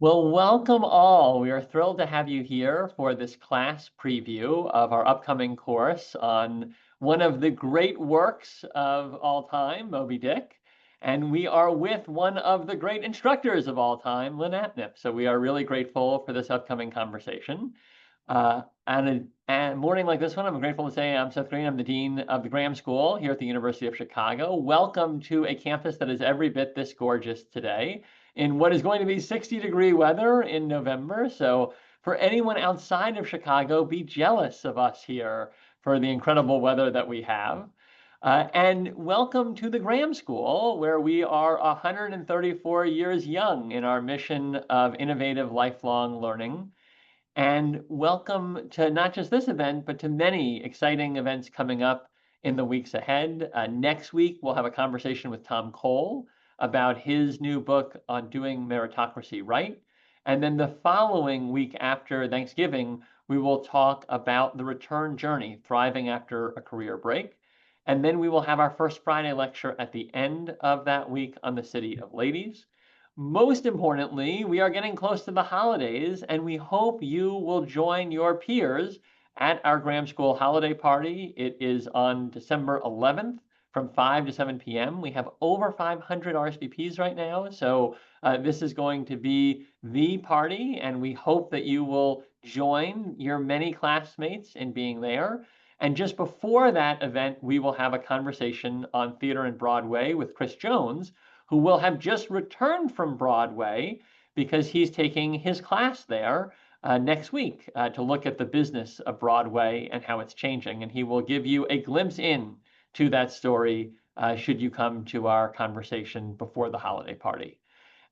Well, welcome all. We are thrilled to have you here for this class preview of our upcoming course on one of the great works of all time, Moby-Dick. And we are with one of the great instructors of all time, Lin Atnip. So we are really grateful for this upcoming conversation. On a morning like this one, I'm grateful to say I'm Seth Green. I'm the Dean of the Graham School here at the University of Chicago. Welcome to a campus that is every bit this gorgeous today in what is going to be 60-degree weather in November. So for anyone outside of Chicago, be jealous of us here for the incredible weather that we have. And welcome to the Graham School, where we are 134 years young in our mission of innovative lifelong learning. And welcome to not just this event, but to many exciting events coming up in the weeks ahead. Next week, we'll have a conversation with Tom Cole about his new book on doing meritocracy right. And then the following week after Thanksgiving, we will talk about the return journey, thriving after a career break. And then we will have our first Friday lecture at the end of that week on the City of Ladies. Most importantly, we are getting close to the holidays, and we hope you will join your peers at our Graham School holiday party. It is on December 11th from 5 to 7 p.m. We have over 500 RSVPs right now, so this is going to be the party, and we hope that you will join your many classmates in being there. And just before that event, we will have a conversation on theater and Broadway with Chris Jones, who will have just returned from Broadway because he's taking his class there next week to look at the business of Broadway and how it's changing. And he will give you a glimpse in to that story should you come to our conversation before the holiday party.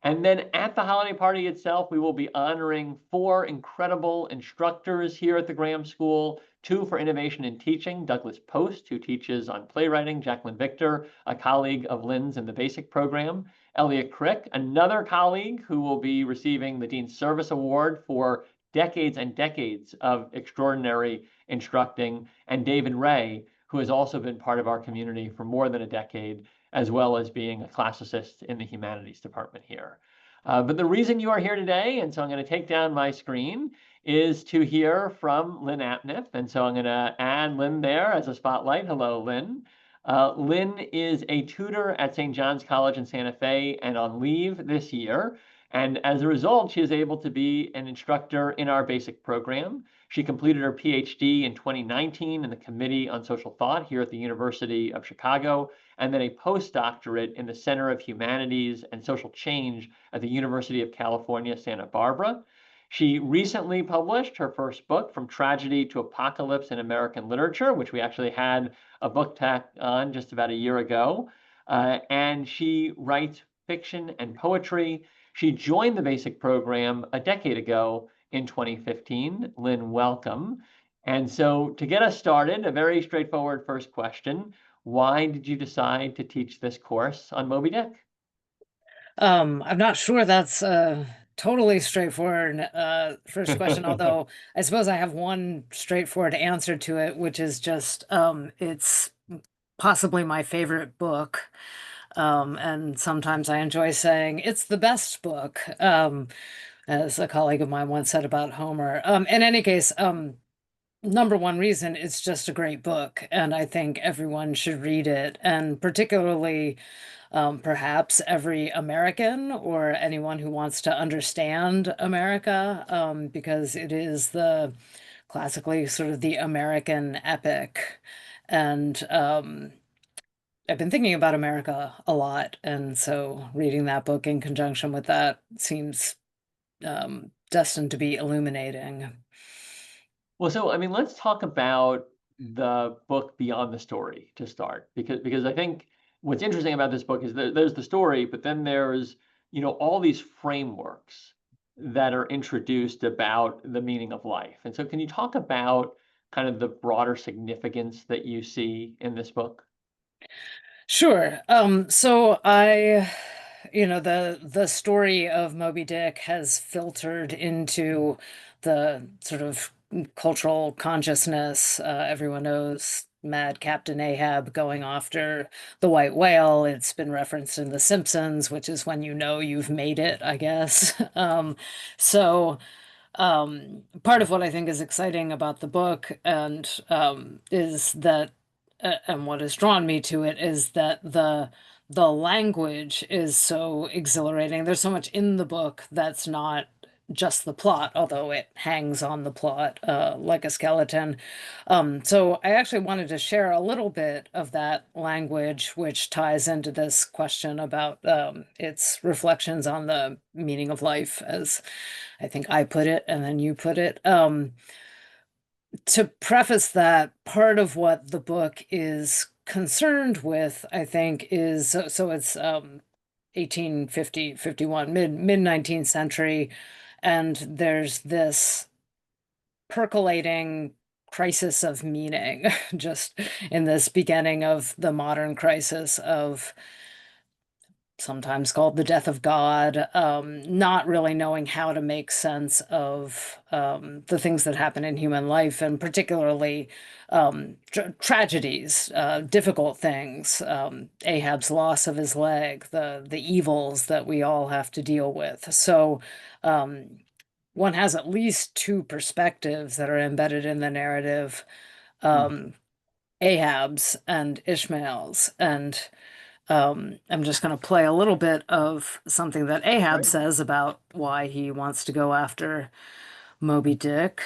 And then at the holiday party itself, we will be honoring 4 incredible instructors here at the Graham School, 2 for innovation in teaching, Douglas Post, who teaches on playwriting, Jacqueline Victor, a colleague of Lin's in the basic program, Elliot Crick, another colleague who will be receiving the Dean's Service Award for decades and decades of extraordinary instructing, and David Ray, who has also been part of our community for more than a decade, as well as being a classicist in the humanities department here. But the reason you are here today, and so I'm going to take down my screen, is to hear from Lin Atnip. And so I'm going to add Lin there as a spotlight. Hello, Lin. Lin is a tutor at St. John's College in Santa Fe and on leave this year. And as a result, she is able to be an instructor in our basic program. She completed her PhD in 2019 in the Committee on Social Thought here at the University of Chicago, and then a postdoctorate in the Center of Humanities and Social Change at the University of California, Santa Barbara. She recently published her first book, From Tragedy to Apocalypse in American Literature, which we actually had a book tack on just about a year ago. And she writes fiction and poetry. She joined the basic program a decade ago in 2015. Lin, welcome. And so to get us started, a very straightforward first question. Why did you decide to teach this course on Moby-Dick? I'm not sure that's a totally straightforward first question, although I suppose I have one straightforward answer to it, which is just it's possibly my favorite book. And sometimes I enjoy saying it's the best book, as a colleague of mine once said about Homer. In any case, number one reason, it's just a great book, and I think everyone should read it, and particularly perhaps every American or anyone who wants to understand America, because it is the classically sort of the American epic. And I've been thinking about America a lot, and so reading that book in conjunction with that seems destined to be illuminating. Well, so I mean, let's talk about the book beyond the story to start, because I think what's interesting about this book is there's the story, but then there's, all these frameworks that are introduced about the meaning of life. And so can you talk about kind of the broader significance that you see in this book? Sure. The story of Moby Dick has filtered into the sort of cultural consciousness. Everyone knows mad Captain Ahab going after the white whale. It's been referenced in The Simpsons, which is when you know you've made it, I guess. So part of what I think is exciting about the book and is that and what has drawn me to it is that the language is so exhilarating. There's so much in the book that's not just the plot, although it hangs on the plot like a skeleton. So I actually wanted to share a little bit of that language, which ties into this question about its reflections on the meaning of life, as I think I put it, and then you put it. To preface that, part of what the book is concerned with, I think, is so it's 1850, 51, mid 19th century, and there's this percolating crisis of meaning just in this beginning of the modern crisis of sometimes called the death of God, not really knowing how to make sense of the things that happen in human life, and particularly tragedies, difficult things, Ahab's loss of his leg, the evils that we all have to deal with. So one has at least two perspectives that are embedded in the narrative, Ahab's and Ishmael's, and I'm just going to play a little bit of something that Ahab Right. says about why he wants to go after Moby-Dick.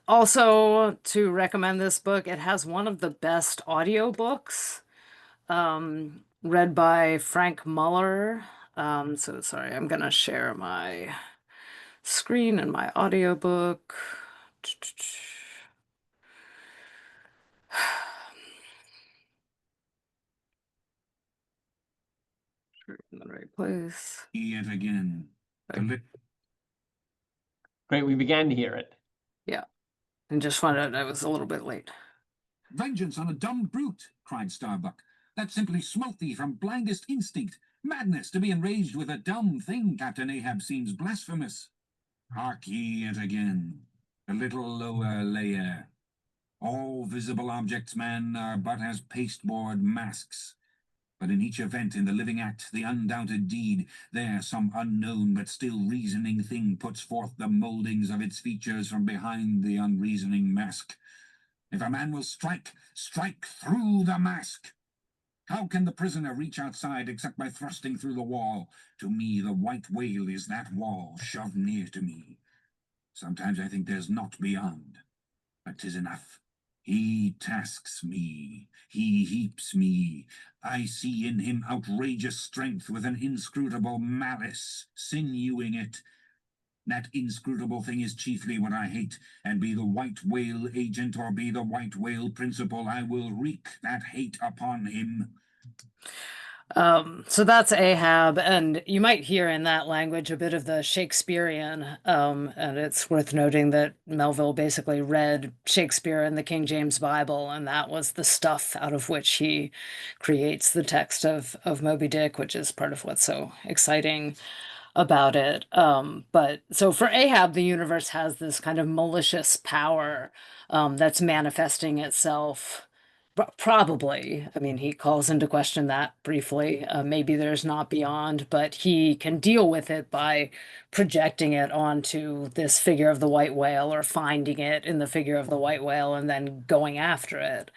Also, to recommend this book, it has one of the best audiobooks, read by Frank Muller. So sorry, I'm going to share my screen and my audiobook. In the right place. Yet again. Great, we began to hear it. Yeah, and just found out I was a little bit late. Vengeance on a dumb brute, cried Starbuck. That simply smote thee from blindest instinct. Madness to be enraged with a dumb thing, Captain Ahab, seems blasphemous. Hark ye yet again. A little lower layer. All visible objects, man, are but as pasteboard masks. But in each event, in the living act, the undoubted deed, there some unknown but still reasoning thing puts forth the mouldings of its features from behind the unreasoning mask. If a man will strike, strike through the mask. How can the prisoner reach outside except by thrusting through the wall? To me, the white whale is that wall shoved near to me. Sometimes I think there's naught beyond, but 'tis enough. He tasks me, he heaps me. I see in him outrageous strength with an inscrutable malice, sinewing it. That inscrutable thing is chiefly what I hate, and be the white whale agent or be the white whale principal, I will wreak that hate upon him. So that's Ahab, and you might hear in that language a bit of the Shakespearean, and it's worth noting that Melville basically read Shakespeare in the King James Bible, and that was the stuff out of which he creates the text of Moby Dick, which is part of what's so exciting about it. But so for Ahab, the universe has this kind of malicious power that's manifesting itself. Probably. I mean, he calls into question that briefly. Maybe there's not beyond, but he can deal with it by projecting it onto this figure of the white whale or finding it in the figure of the white whale and then going after it.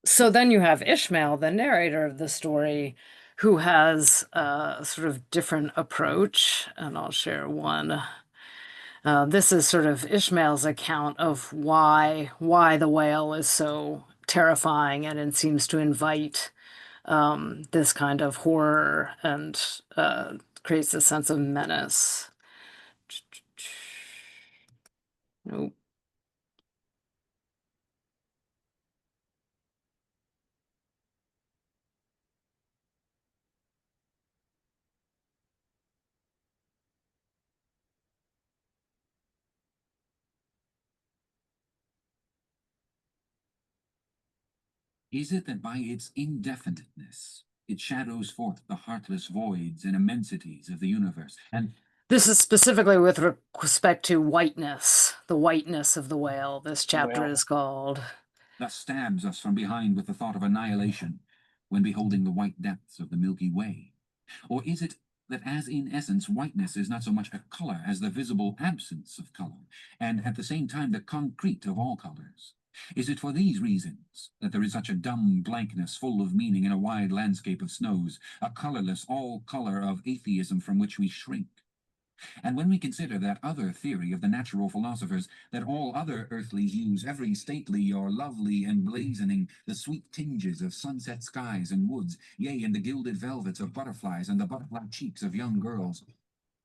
So then you have Ishmael, the narrator of the story, who has a sort of different approach, and I'll share one. This is sort of Ishmael's account of why the whale is so terrifying, and it seems to invite this kind of horror and creates a sense of menace. Nope. Is it that by its indefiniteness it shadows forth the heartless voids and immensities of the universe, and This is specifically with respect to whiteness, the whiteness of the whale, this chapter Well, is called. thus stabs us from behind with the thought of annihilation when beholding the white depths of the Milky Way? Or is it that as in essence whiteness is not so much a color as the visible absence of color, and at the same time the concrete of all colors? Is it for these reasons that there is such a dumb blankness full of meaning in a wide landscape of snows, a colorless all color of atheism from which we shrink? And when we consider that other theory of the natural philosophers, that all other earthly hues, every stately or lovely emblazoning, the sweet tinges of sunset skies and woods, yea, and the gilded velvets of butterflies and the butterfly cheeks of young girls,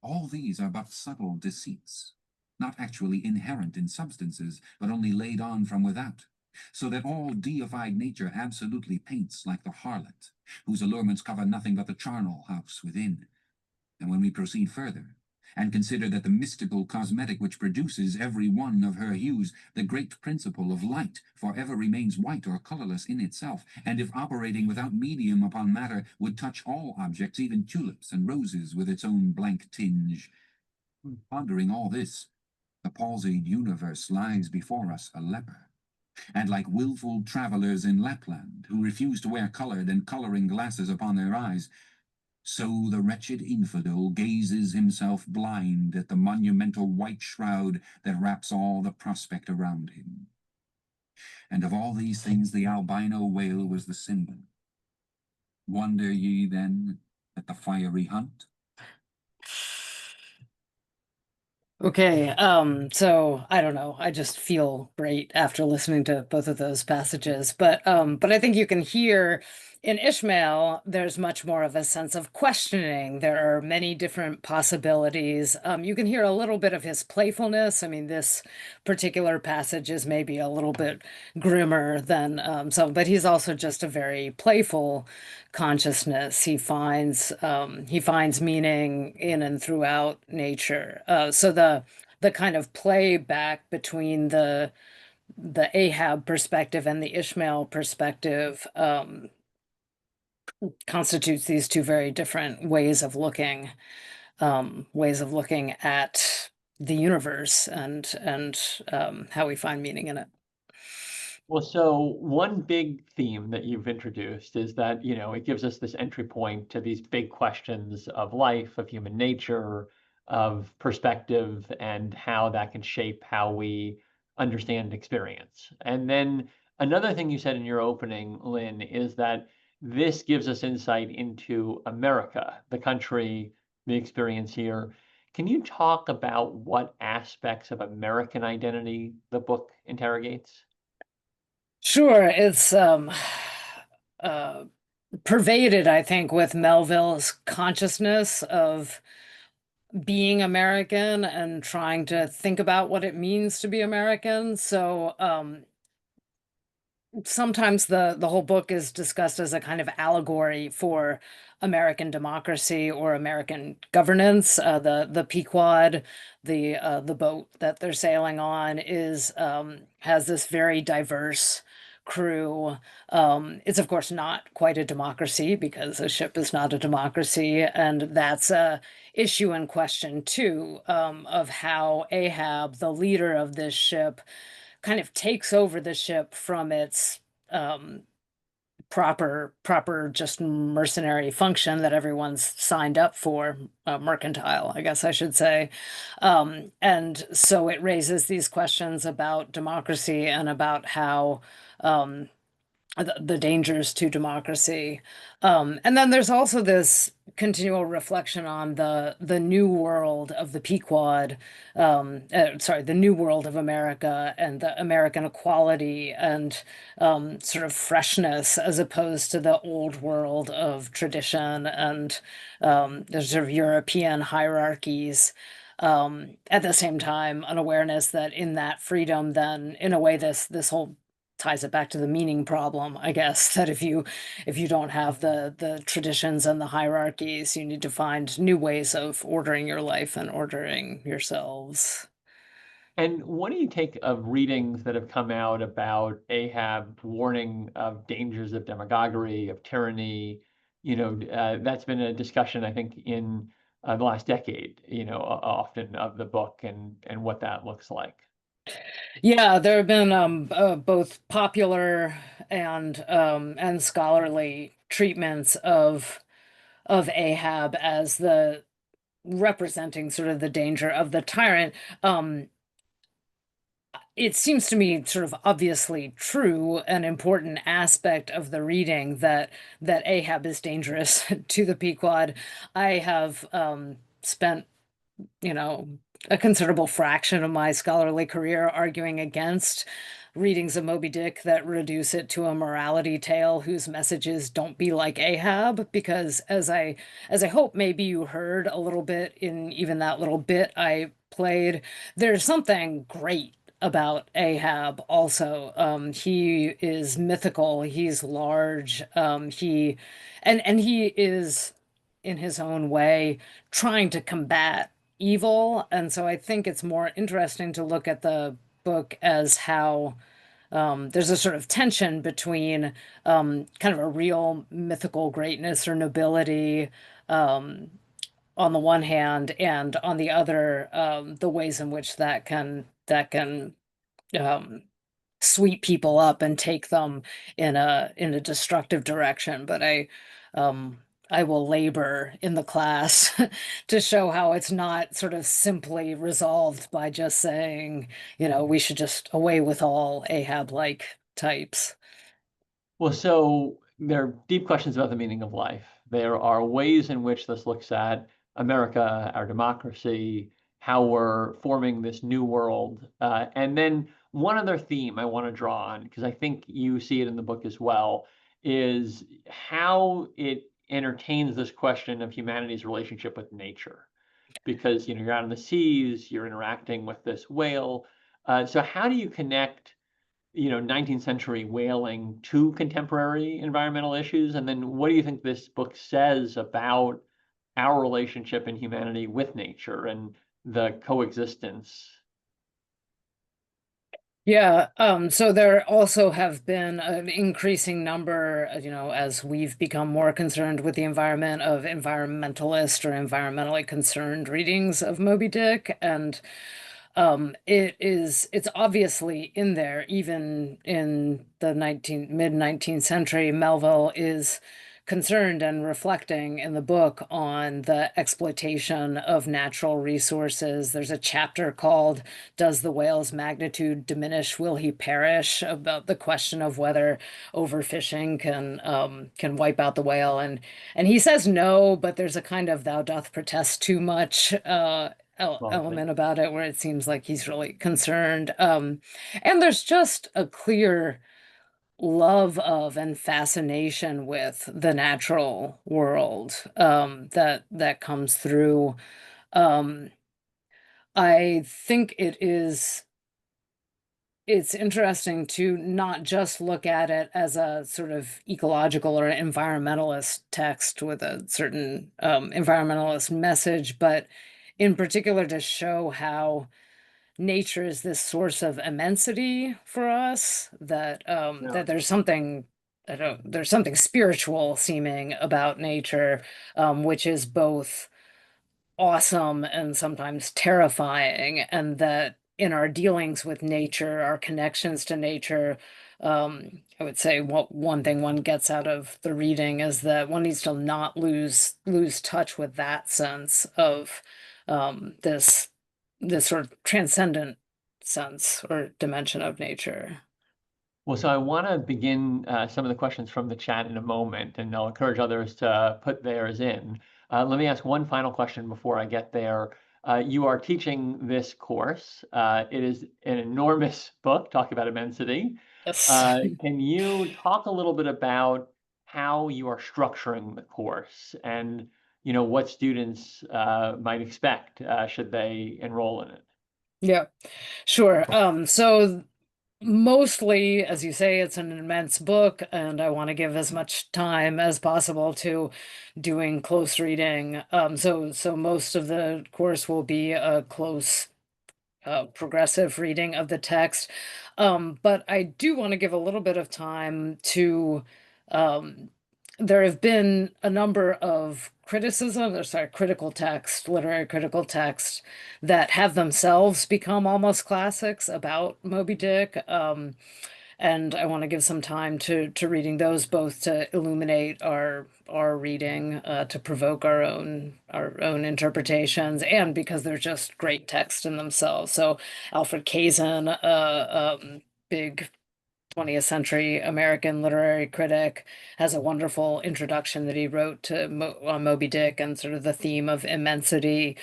all these are but subtle deceits, not actually inherent in substances, but only laid on from without, so that all deified nature absolutely paints like the harlot, whose allurements cover nothing but the charnel house within. And when we proceed further, and consider that the mystical cosmetic which produces every one of her hues, the great principle of light, forever remains white or colorless in itself, and if operating without medium upon matter, would touch all objects, even tulips and roses, with its own blank tinge. Pondering all this, the palsied universe lies before us a leper, and like willful travelers in Lapland, who refuse to wear colored and coloring glasses upon their eyes, so the wretched infidel gazes himself blind at the monumental white shroud that wraps all the prospect around him. And of all these things the albino whale was the symbol. Wonder ye then at the fiery hunt? Okay, so I don't know. I just feel great after listening to both of those passages. But I think you can hear in Ishmael, there's much more of a sense of questioning. There are many different possibilities. You can hear a little bit of his playfulness. I mean, this particular passage is maybe a little bit grimmer than but he's also just a very playful consciousness. He finds meaning in and throughout nature. So the kind of play back between the Ahab perspective and the Ishmael perspective constitutes these two very different ways of looking at the universe and how we find meaning in it. Well, so one big theme that you've introduced is that, it gives us this entry point to these big questions of life, of human nature, of perspective, and how that can shape how we understand experience. And then another thing you said in your opening, Lynn, is that this gives us insight into America, the country, the experience here. Can you talk about what aspects of American identity the book interrogates? Sure, it's uh, pervaded, I think, with Melville's consciousness of being American and trying to think about what it means to be American. So sometimes the whole book is discussed as a kind of allegory for American democracy or American governance. The Pequod, the boat that they're sailing on, is has this very diverse crew. It's of course not quite a democracy because a ship is not a democracy, and that's a issue in question too, of how Ahab, the leader of this ship, kind of takes over the ship from its proper just mercenary function that everyone's signed up for, mercantile, I guess I should say. And so it raises these questions about democracy and about how the dangers to democracy. And then there's also this continual reflection on the new world of the Pequod, the new world of America and the American equality and sort of freshness as opposed to the old world of tradition and the sort of European hierarchies. At the same time, an awareness that in that freedom, then in a way, this whole ties it back to the meaning problem, I guess, that if you don't have the traditions and the hierarchies, you need to find new ways of ordering your life and ordering yourselves. And what do you take of readings that have come out about Ahab warning of dangers of demagoguery, of tyranny? That's been a discussion, I think, in the last decade, often of the book and what that looks like. Yeah, there have been both popular and scholarly treatments of Ahab as the representing sort of the danger of the tyrant. It seems to me sort of obviously true, an important aspect of the reading that Ahab is dangerous to the Pequod. I have spent, you know, a considerable fraction of my scholarly career arguing against readings of Moby Dick that reduce it to a morality tale whose messages don't be like Ahab, because as I hope maybe you heard a little bit in even that little bit I played, there's something great about Ahab also. He is mythical, he's large, and he is in his own way trying to combat evil. And so I think it's more interesting to look at the book as how there's a sort of tension between kind of a real mythical greatness or nobility on the one hand, and on the other, the ways in which that can um, sweep people up and take them in a destructive direction. But um I will labor in the class to show how it's not sort of simply resolved by just saying, we should just away with all Ahab-like types. Well, so there are deep questions about the meaning of life. There are ways in which this looks at America, our democracy, how we're forming this new world. And then one other theme I want to draw on, because I think you see it in the book as well, is how it entertains this question of humanity's relationship with nature. Because you're out in the seas, you're interacting with this whale. So how do you connect 19th century whaling to contemporary environmental issues? And then what do you think this book says about our relationship in humanity with nature and the coexistence? Yeah, so there also have been an increasing number, as we've become more concerned with the environment, of environmentalist or environmentally concerned readings of Moby Dick. And it's obviously in there, even in the mid 19th century. Melville is concerned and reflecting in the book on the exploitation of natural resources. There's a chapter called "Does the Whale's Magnitude Diminish? Will He Perish?" about the question of whether overfishing can wipe out the whale. And he says no, but there's a kind of "thou doth protest too much" Well, element about it, where it seems like he's really concerned. And there's just a clear love of and fascination with the natural world, that comes through. Um, I think it's interesting to not just look at it as a sort of ecological or environmentalist text with a certain environmentalist message, but in particular to show how nature is this source of immensity for us, yeah. that there's something spiritual seeming about nature, which is both awesome and sometimes terrifying, and that in our dealings with nature, our connections to nature, I would say what one thing one gets out of the reading is that one needs to not lose touch with that sense of this sort of transcendent sense or dimension of nature. Well, so I want to begin some of the questions from the chat in a moment, and I'll encourage others to put theirs in. Let me ask one final question before I get there. You are teaching this course. It is an enormous book, talk about immensity. Yes. Can you talk a little bit about how you are structuring the course and what students might expect should they enroll in it? Yeah, sure. So mostly, as you say, it's an immense book, and I want to give as much time as possible to doing close reading. So most of the course will be a close, progressive reading of the text. But I do want to give a little bit of time to um, there have been a number of critical text, literary critical text that have themselves become almost classics about Moby Dick. And I want to give some time to reading those, both to illuminate our reading, to provoke our own interpretations, and because they're just great text in themselves. So Alfred Kazin, big 20th century American literary critic, has a wonderful introduction that he wrote to Moby Dick and sort of the theme of immensity.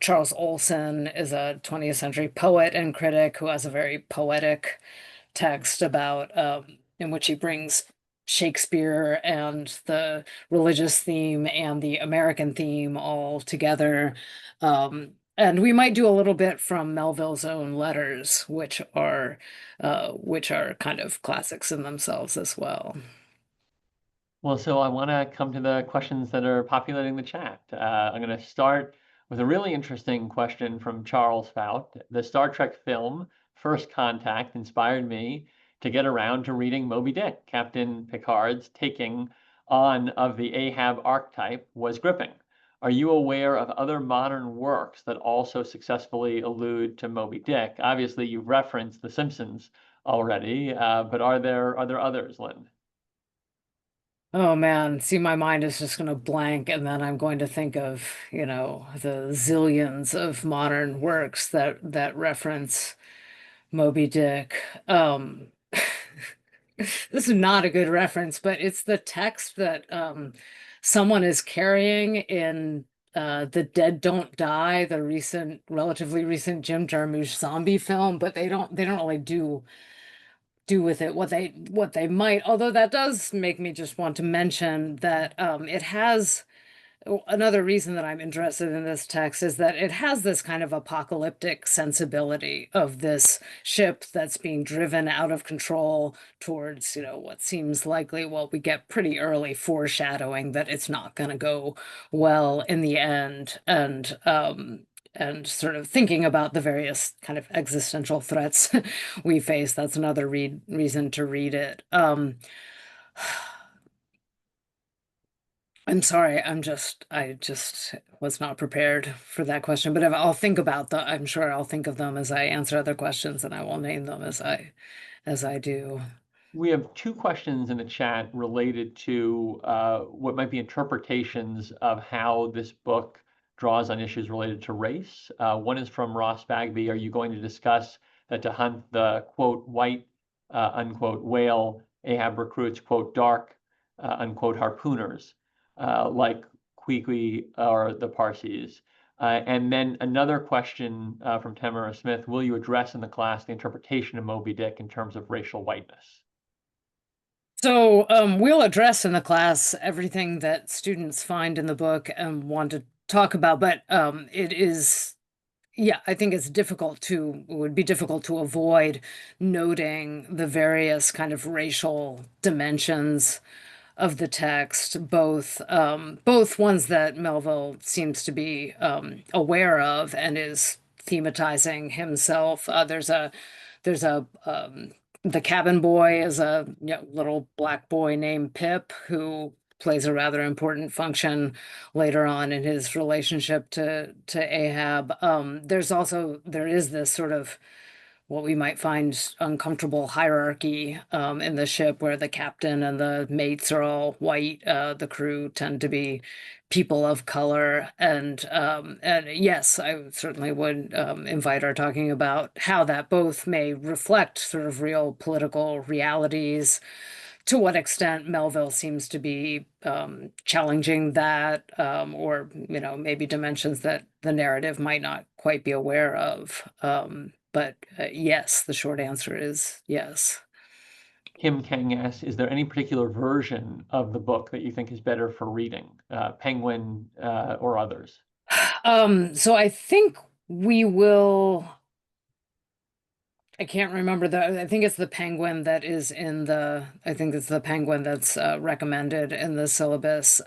Charles Olson is a 20th century poet and critic who has a very poetic text about in which he brings Shakespeare and the religious theme and the American theme all together. And we might do a little bit from Melville's own letters, which are kind of classics in themselves as well. Well, so I want to come to the questions that are populating the chat. I'm going to start with a really interesting question from Charles Fout. The Star Trek film First Contact inspired me to get around to reading Moby Dick. Captain Picard's taking on of the Ahab archetype was gripping. Are you aware of other modern works that also successfully allude to Moby Dick? Obviously, you've referenced The Simpsons already, but are there others, Lynn? Oh man, see, my mind is just going to blank, and then I'm going to think of, the zillions of modern works that reference Moby Dick. This is not a good reference, but it's the text that someone is carrying in The Dead Don't Die, the relatively recent Jim Jarmusch zombie film, but they don't really do with it what they might. Although that does make me just want to mention that it has another reason that I'm interested in this text is that it has this kind of apocalyptic sensibility of this ship that's being driven out of control towards, what seems likely, well, we get pretty early foreshadowing that it's not going to go well in the end. And sort of thinking about the various kind of existential threats we face. That's another reason to read it. I'm sorry, I just was not prepared for that question, but if I'll think about I'm sure I'll think of them as I answer other questions, and I will name them as I do. We have two questions in the chat related to what might be interpretations of how this book draws on issues related to race. One is from Ross Bagby. Are you going to discuss that to hunt the quote white unquote whale, Ahab recruits quote dark unquote harpooners like Kwikwi or the Parsis? And then another question from Tamara Smith. Will you address in the class the interpretation of Moby Dick in terms of racial whiteness? So we'll address in the class everything that students find in the book and want to talk about, but it is, yeah, I think it would be difficult to avoid noting the various kind of racial dimensions of the text, both ones that Melville seems to be aware of and is thematizing himself. There's the cabin boy is a little black boy named Pip who plays a rather important function later on in his relationship to Ahab. There is this sort of what we might find uncomfortable hierarchy in the ship where the captain and the mates are all white. The crew tend to be people of color. And yes, I certainly would invite our talking about how that both may reflect sort of real political realities, to what extent Melville seems to be challenging that, or maybe dimensions that the narrative might not quite be aware of. But yes, the short answer is yes. Kim Kang asks, is there any particular version of the book that you think is better for reading, Penguin or others? So I think we will. I can't remember I think it's the Penguin that is in I think it's the Penguin that's recommended in the syllabus.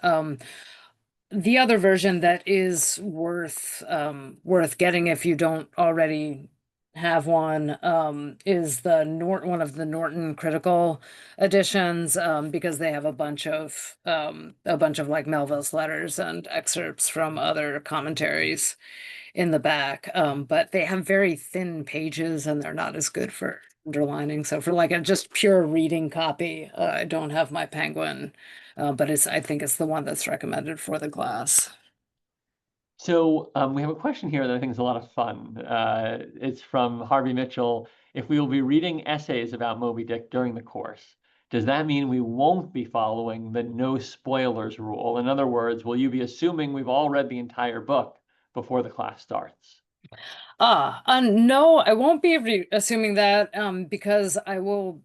The other version that is worth getting if you don't already have one is the one of the Norton Critical editions, because they have a bunch of like Melville's letters and excerpts from other commentaries in the back. But they have very thin pages and they're not as good for underlining. So for like a just pure reading copy, I don't have my Penguin, but I think it's the one that's recommended for the class. So we have a question here that I think is a lot of fun. It's from Harvey Mitchell. If we will be reading essays about Moby-Dick during the course, does that mean we won't be following the no spoilers rule? In other words, will you be assuming we've all read the entire book before the class starts? No, I won't be assuming that, because I will,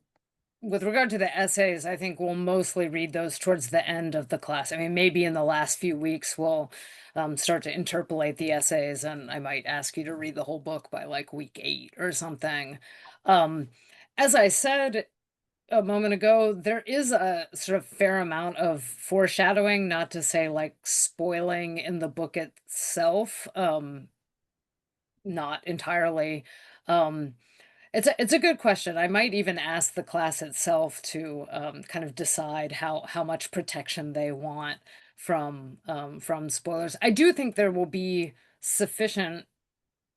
with regard to the essays, I think we'll mostly read those towards the end of the class. I mean, maybe in the last few weeks we'll start to interpolate the essays, and I might ask you to read the whole book by like week 8 or something. As I said a moment ago, there is a sort of fair amount of foreshadowing, not to say like spoiling in the book itself. Not entirely. Um, it's a good question. I might even ask the class itself to kind of decide how much protection they want from spoilers. I do think there will be sufficient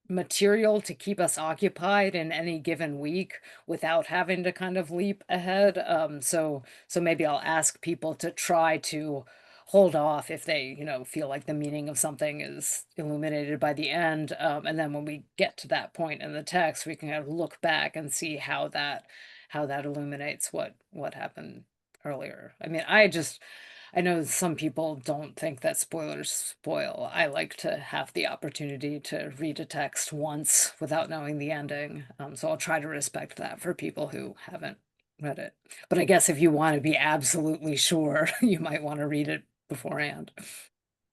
material to keep us occupied in any given week without having to kind of leap ahead. So maybe I'll ask people to try to hold off if they, feel like the meaning of something is illuminated by the end. And then when we get to that point in the text, we can kind of look back and see how that illuminates what happened earlier. I mean, I know some people don't think that spoilers spoil. I like to have the opportunity to read a text once without knowing the ending. So I'll try to respect that for people who haven't read it. But I guess if you want to be absolutely sure, you might want to read it beforehand.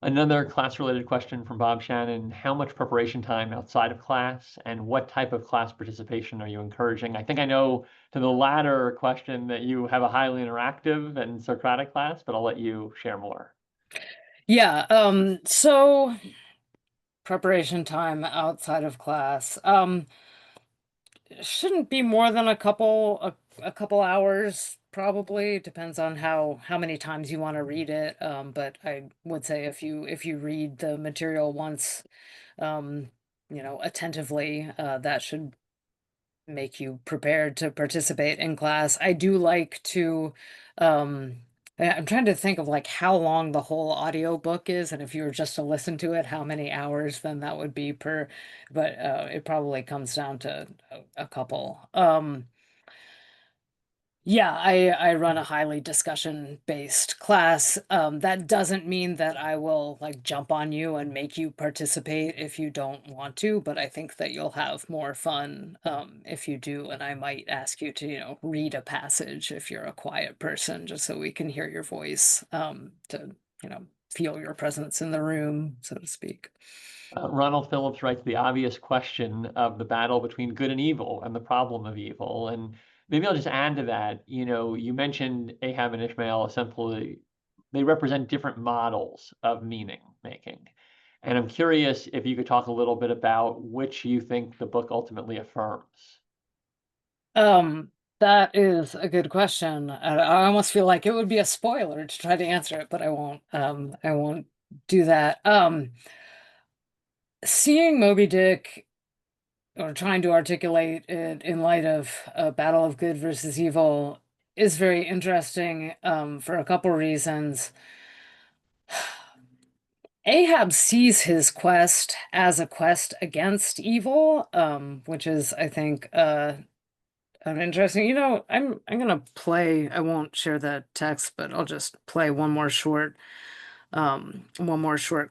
Another class-related question from Bob Shannon. How much preparation time outside of class and what type of class participation are you encouraging? I think I know to the latter question that you have a highly interactive and Socratic class, but I'll let you share more. Yeah, so preparation time outside of class. Shouldn't be more than a couple hours, probably. Depends on how many times you want to read it. But I would say if you read the material once, attentively, that should make you prepared to participate in class. I do like to I'm trying to think of like how long the whole audio book is, and if you were just to listen to it, how many hours then that would be per, but it probably comes down to a couple. Yeah, I run a highly discussion-based class. That doesn't mean that I will like jump on you and make you participate if you don't want to, but I think that you'll have more fun if you do. And I might ask you to, read a passage if you're a quiet person, just so we can hear your voice, to, feel your presence in the room, so to speak. Ronald Phillips writes the obvious question of the battle between good and evil and the problem of evil. And maybe I'll just add to that, you mentioned Ahab and Ishmael essentially, they represent different models of meaning making. And I'm curious if you could talk a little bit about which you think the book ultimately affirms. That is a good question. I almost feel like it would be a spoiler to try to answer it, but I won't. I won't do that. Seeing Moby Dick, or trying to articulate it in light of a battle of good versus evil, is very interesting, for a couple reasons. Ahab sees his quest as a quest against evil, which is, I think, interesting. I'm gonna play. I won't share the text, but I'll just play one more short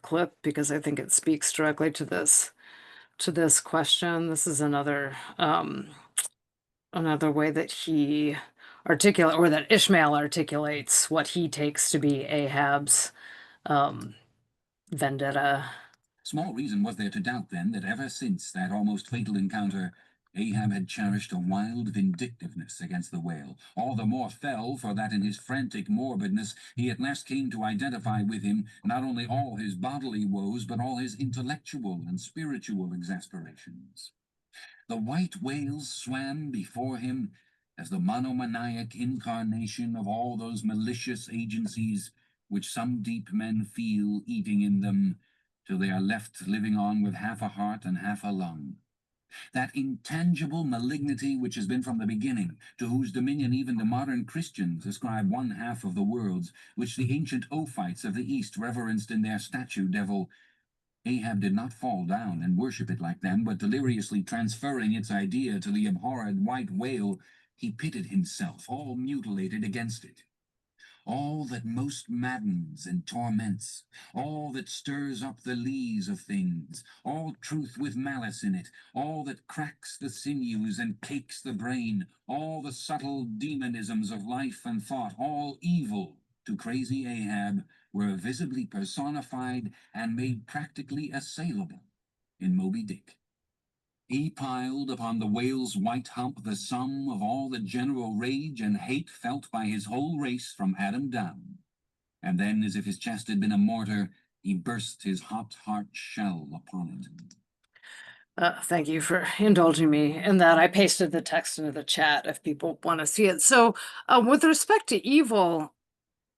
clip because I think it speaks directly to this question. This is another way that he articulate, or that Ishmael articulates what he takes to be Ahab's vendetta. Small reason was there to doubt then that ever since that almost fatal encounter, Ahab had cherished a wild vindictiveness against the whale, all the more fell for that in his frantic morbidness he at last came to identify with him not only all his bodily woes, but all his intellectual and spiritual exasperations. The white whales swam before him as the monomaniac incarnation of all those malicious agencies which some deep men feel eating in them till they are left living on with half a heart and half a lung. That intangible malignity which has been from the beginning, to whose dominion even the modern Christians ascribe one half of the worlds, which the ancient Ophites of the East reverenced in their statue devil. Ahab did not fall down and worship it like them, but deliriously transferring its idea to the abhorred white whale, he pitted himself, all mutilated, against it. All that most maddens and torments, all that stirs up the lees of things, all truth with malice in it, all that cracks the sinews and cakes the brain, all the subtle demonisms of life and thought, all evil to crazy Ahab, were visibly personified and made practically assailable in Moby-Dick. He piled upon the whale's white hump the sum of all the general rage and hate felt by his whole race from Adam down. And then, as if his chest had been a mortar, he burst his hot heart shell upon it. Thank you for indulging me in that. I pasted the text into the chat if people want to see it. So, with respect to evil,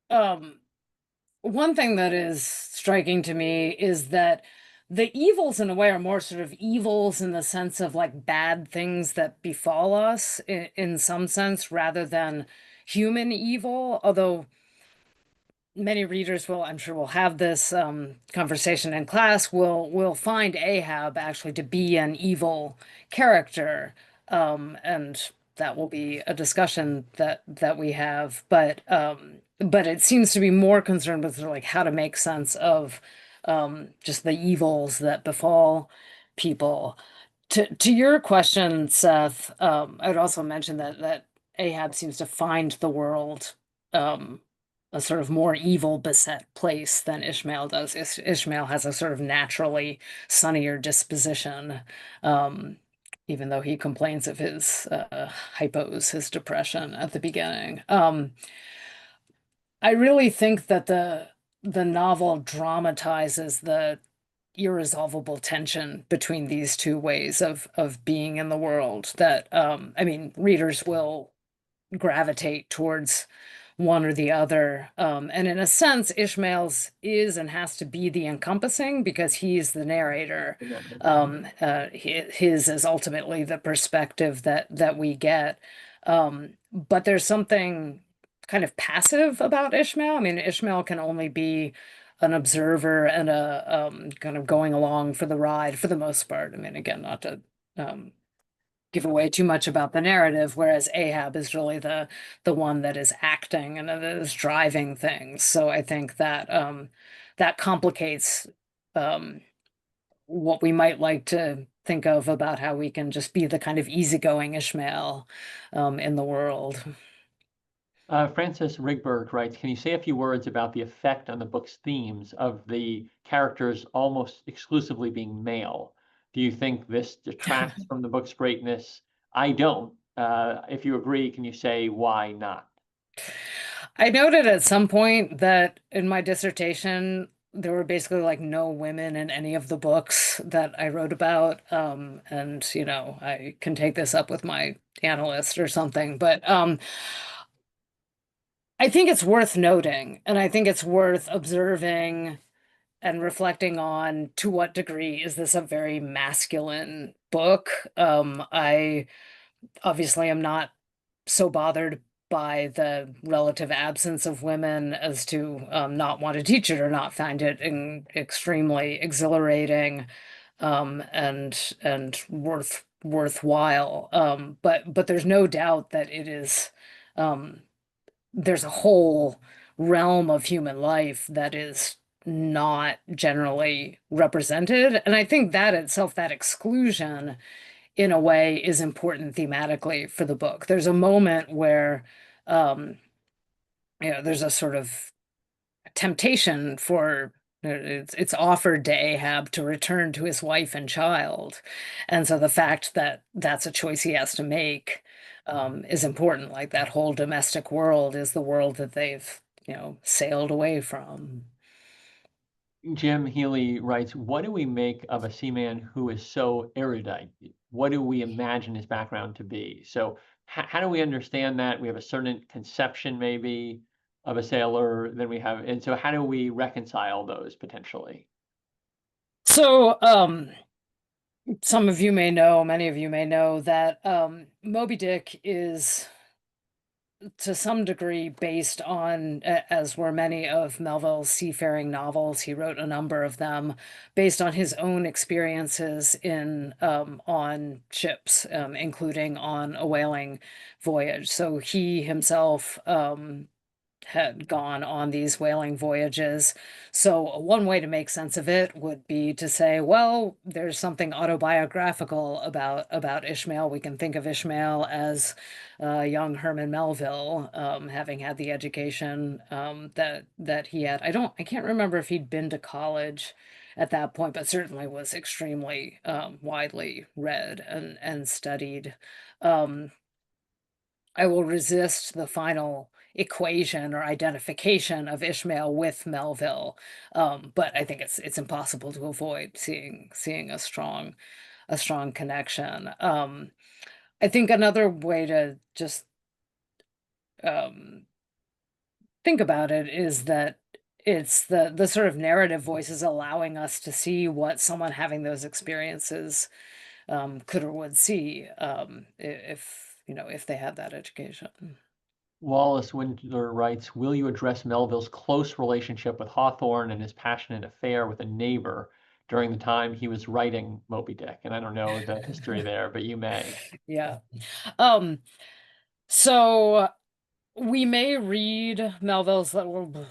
one thing that is striking to me is that the evils in a way are more sort of evils in the sense of like bad things that befall us in some sense rather than human evil, although many readers will, I'm sure, will have this conversation in class, will find Ahab actually to be an evil character, and that will be a discussion that we have. But it seems to be more concerned with sort of like how to make sense of just the evils that befall people. To your question, Seth, I would also mention that Ahab seems to find the world a sort of more evil beset place than Ishmael does. Ishmael has a sort of naturally sunnier disposition, even though he complains of his hypos, his depression at the beginning. I really think that the novel dramatizes the irresolvable tension between these two ways of being in the world that I mean, readers will gravitate towards one or the other. And in a sense, Ishmael's is and has to be the encompassing because he's the narrator. His is ultimately the perspective that we get. But there's something kind of passive about Ishmael. I mean, Ishmael can only be an observer and a kind of going along for the ride for the most part. I mean, again, not to give away too much about the narrative, whereas Ahab is really the one that is acting and that is driving things. So I think that that complicates what we might like to think of about how we can just be the kind of easygoing Ishmael in the world. Francis Rigberg writes, can you say a few words about the effect on the book's themes of the characters almost exclusively being male? Do you think this detracts from the book's greatness? I don't. If you agree, can you say why not? I noted at some point that in my dissertation, there were basically like no women in any of the books that I wrote about. And, you know, I can take this up with my analyst or something, but I think it's worth noting, and I think it's worth observing and reflecting on to what degree is this a very masculine book. I obviously am not so bothered by the relative absence of women as to not want to teach it or not find it extremely exhilarating and worthwhile. But there's no doubt that it is there's a whole realm of human life that is not generally represented. And I think that itself, that exclusion, in a way, is important thematically for the book. There's a moment where, you know, there's a sort of temptation for it's offered to Ahab to return to his wife and child. And so the fact that that's a choice he has to make is important. Like that whole domestic world is the world that they've, you know, sailed away from. Jim Healy writes, what do we make of a seaman who is so erudite? what do we imagine his background to be? So how do we understand that? We have a certain conception maybe of a sailor than we have, and so how do we reconcile those potentially? So, some of you may know, many of you may know that Moby-Dick is to some degree based on, as were many of Melville's seafaring novels. He wrote a number of them based on his own experiences in on ships, including on a whaling voyage. So he himself had gone on these whaling voyages. So one way to make sense of it would be to say, well, there's something autobiographical about Ishmael. We can think of Ishmael as young Herman Melville, having had the education that he had. I can't remember if he'd been to college at that point, but certainly was extremely widely read and studied. Um, I will resist the final equation or identification of Ishmael with Melville, but I think it's impossible to avoid seeing a strong connection. I think another way to just um, think about it is that it's the sort of narrative voices allowing us to see what someone having those experiences could or would see, if if they had that education. Wallace Windsor writes, will you address Melville's close relationship with Hawthorne and his passionate affair with a neighbor during the time he was writing Moby Dick? And I don't know the history there, but you may. Yeah. Um, so we may read Melville's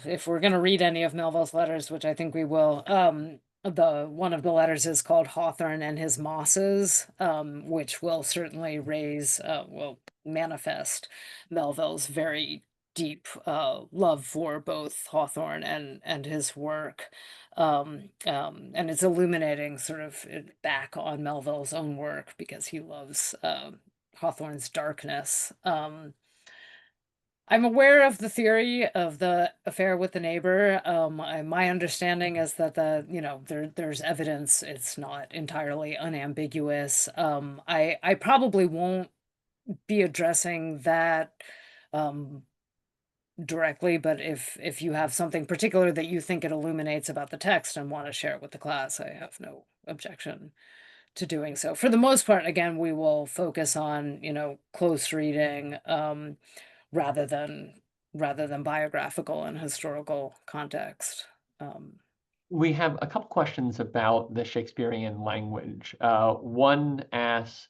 if we're going to read any of Melville's letters, which I think we will. The one of the letters is called Hawthorne and His Mosses, which will certainly will manifest Melville's very deep love for both Hawthorne and his work. And it's illuminating sort of back on Melville's own work because he loves Hawthorne's darkness. I'm aware of the theory of the affair with the neighbor. My understanding is that there's evidence. It's not entirely unambiguous. I probably won't be addressing that directly, but if you have something particular that you think it illuminates about the text and want to share it with the class, I have no objection to doing so. For the most part, again, we will focus on, close reading, rather than biographical and historical context. We have a couple questions about the Shakespearean language. One asks,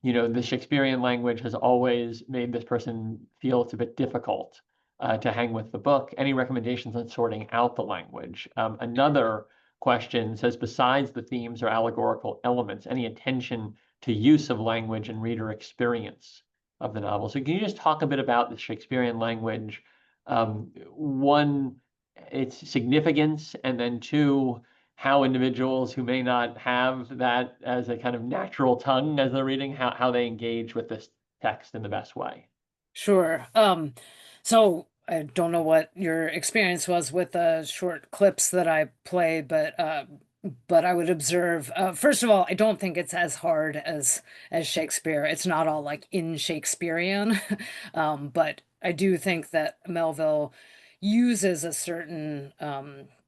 the Shakespearean language has always made this person feel it's a bit difficult to hang with the book. Any recommendations on sorting out the language? Another question says, besides the themes or allegorical elements, any attention to use of language and reader experience of the novel? So can you just talk a bit about the Shakespearean language? One, its significance, and then two, how individuals who may not have that as a kind of natural tongue as they're reading, how they engage with this text in the best way. Sure. So I don't know what your experience was with the short clips that I played, but I would observe, first of all, I don't think it's as hard as Shakespeare. It's not all like in Shakespearean, but I do think that Melville uses a certain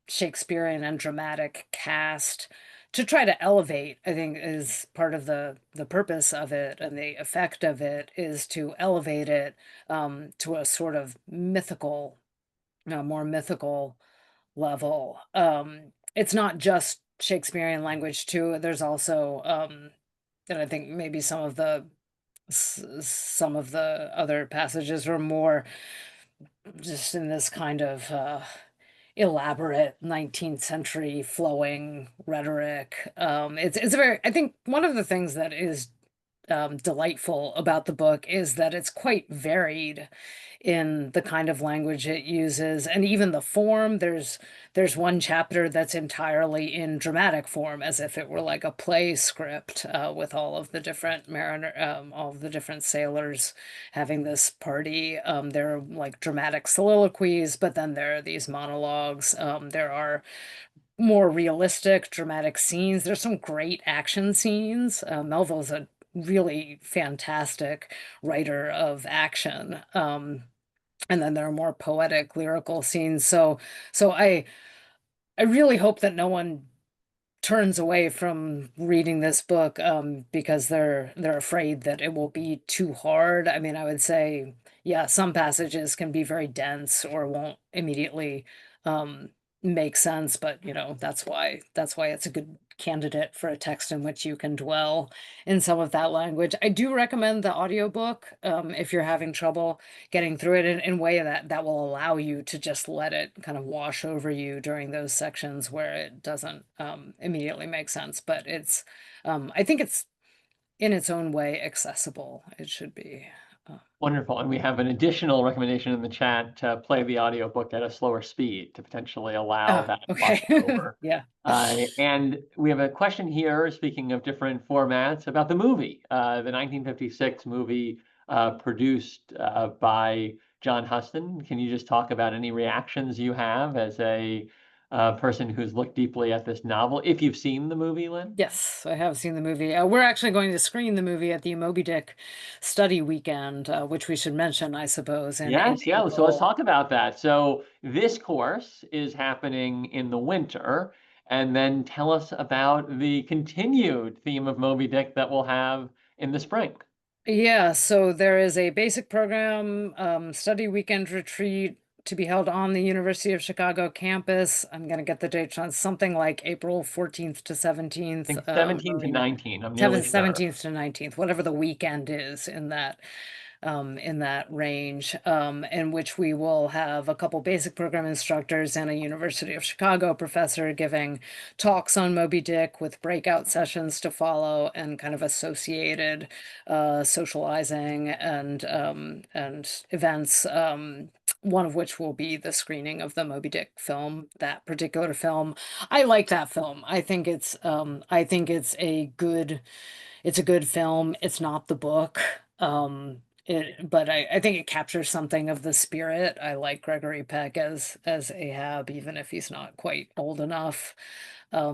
Shakespearean and dramatic cast to try to elevate. I think is part of the purpose of it, and the effect of it is to elevate it to a sort of mythical, more mythical level. It's not just Shakespearean language too. There's also, and I think maybe some of the other passages were more just in this kind of elaborate 19th century flowing rhetoric. It's a very, I think one of the things that is delightful about the book is that it's quite varied in the kind of language it uses, and even the form. There's one chapter that's entirely in dramatic form, as if it were like a play script, with all of the different all of the different sailors having this party. There are like dramatic soliloquies, but then there are these monologues. There are more realistic dramatic scenes. There's some great action scenes. Melville's a really fantastic writer of action. And then there are more poetic, lyrical scenes. So I really hope that no one turns away from reading this book because they're afraid that it will be too hard. I mean, I would say, yeah, some passages can be very dense or won't immediately um, make sense, but that's why it's a good candidate for a text in which you can dwell in some of that language. I do recommend the audiobook if you're having trouble getting through it in a way that will allow you to just let it kind of wash over you during those sections where it doesn't immediately make sense. But I think it's in its own way accessible. It should be. Wonderful. And we have an additional recommendation in the chat to play the audiobook at a slower speed to potentially allow that Okay. crossover. Yeah. And we have a question here, speaking of different formats, about the movie, the 1956 movie produced by John Huston. Can you just talk about any reactions you have as a person who's looked deeply at this novel, if you've seen the movie, Lynn? Yes, I have seen the movie. We're actually going to screen the movie at the Moby-Dick study weekend, which we should mention, I suppose, in Yes, yeah. So let's April. talk about that. So this course is happening in the winter, and then tell us about the continued theme of Moby Dick that we'll have in the spring. Yeah, so there is a basic program, study weekend retreat to be held on the University of Chicago campus. I'm going to get the dates on something like April 14th to I 17th, think 17 to 19, I'm nearly 7th, sure. 17th to 19th, whatever the weekend is in that range, in which we will have a couple basic program instructors and a University of Chicago professor giving talks on Moby Dick with breakout sessions to follow and kind of associated socializing and events. One of which will be the screening of the Moby Dick film. That particular film, I like that film. I think it's a good film. It's not the book. But I think it captures something of the spirit. I like Gregory Peck as Ahab, even if he's not quite old enough.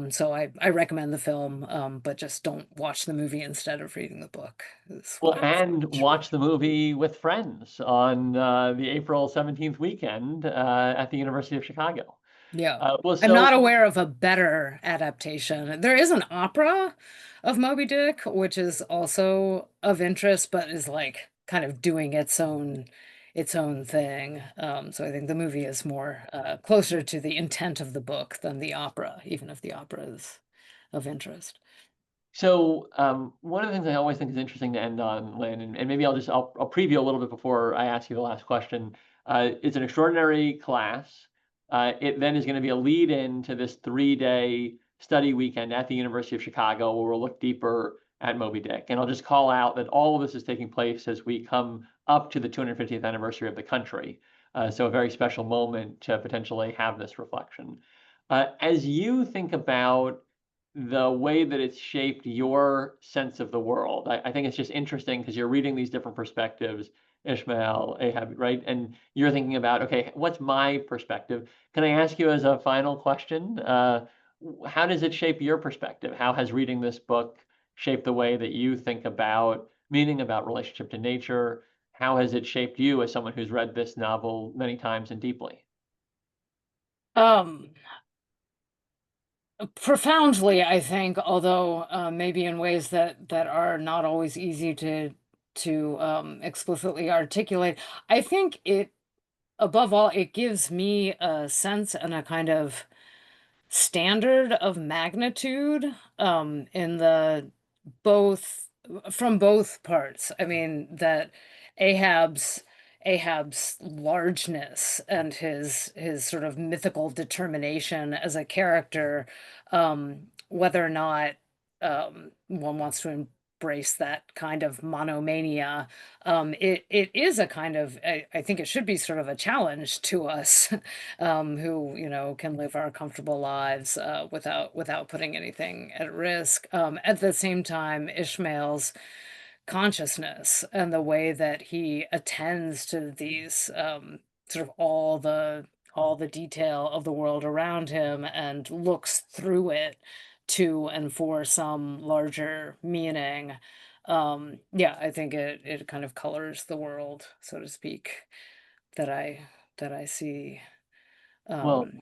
So I recommend the film, but just don't watch the movie instead of reading the book. Is Well, what I and watch the movie with friends on the April 17th weekend at the University of Chicago. Yeah. Well, I'm so not aware of a better adaptation. There is an opera of Moby Dick, which is also of interest, but is like kind of doing its own thing. So I think the movie is more closer to the intent of the book than the opera, even if the opera is of interest. So one of the things I always think is interesting to end on, Lynn, and maybe I'll preview a little bit before I ask you the last question. It's an extraordinary class. It then is going to be a lead in to this 3-day study weekend at the University of Chicago, where we'll look deeper at Moby Dick. And I'll just call out that all of this is taking place as we come up to the 250th anniversary of the country. So a very special moment to potentially have this reflection. As you think about the way that it's shaped your sense of the world. I think it's just interesting because you're reading these different perspectives, Ishmael, Ahab, right? And you're thinking about, okay, what's my perspective? Can I ask you as a final question? How does it shape your perspective? How has reading this book shaped the way that you think about meaning, about relationship to nature? How has it shaped you as someone who's read this novel many times and deeply? Um, Profoundly, I think, although maybe in ways that are not always easy to explicitly articulate. I think it, above all, it gives me a sense and a kind of standard of magnitude in the both from both parts. I mean that Ahab's Ahab's largeness and his sort of mythical determination as a character, whether or not one wants to embrace that kind of monomania, it is a kind of I think it should be sort of a challenge to us who can live our comfortable lives without putting anything at risk. At the same time, Ishmael's consciousness and the way that he attends to these sort of all the detail of the world around him and looks through it to and for some larger meaning. yeah, I think it kind of colors the world, so to speak, that I see. Well, Um,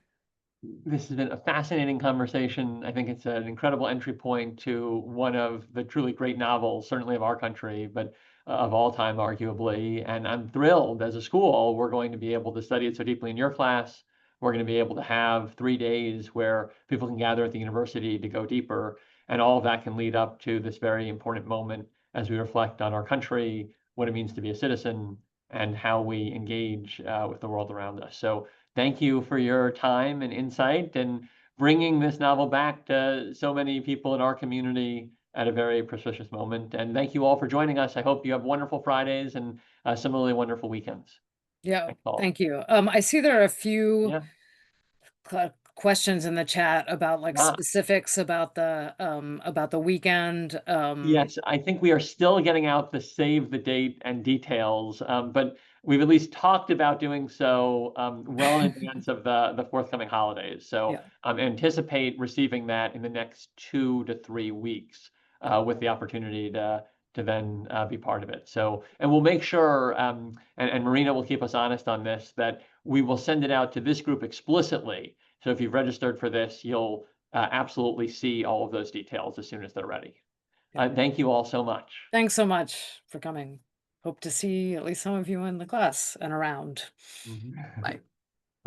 this has been a fascinating conversation. I think it's an incredible entry point to one of the truly great novels, certainly of our country, but of all time, arguably. And I'm thrilled as a school, we're going to be able to study it so deeply in your class. We're going to be able to have 3 days where people can gather at the university to go deeper. And all of that can lead up to this very important moment as we reflect on our country, what it means to be a citizen, and how we engage with the world around us. So thank you for your time and insight and bringing this novel back to so many people in our community at a very precious moment. And thank you all for joining us. I hope you have wonderful Fridays and similarly wonderful weekends. yeah, Thanks all. thank you. I see there are a few Yeah. questions in the chat about like Ah, specifics about the weekend. yes, I think we are still getting out the save the date and details, but we've at least talked about doing so well in advance of the forthcoming holidays. So Yeah. anticipate receiving that in the next 2 to 3 weeks with the opportunity to then be part of it. So, and we'll make sure, and Marina will keep us honest on this, that we will send it out to this group explicitly. So if you've registered for this, you'll absolutely see all of those details as soon as they're ready. Yeah. Thank you all so much. Thanks so much for coming. Hope to see at least some of you in the class and around. Mhm. Bye.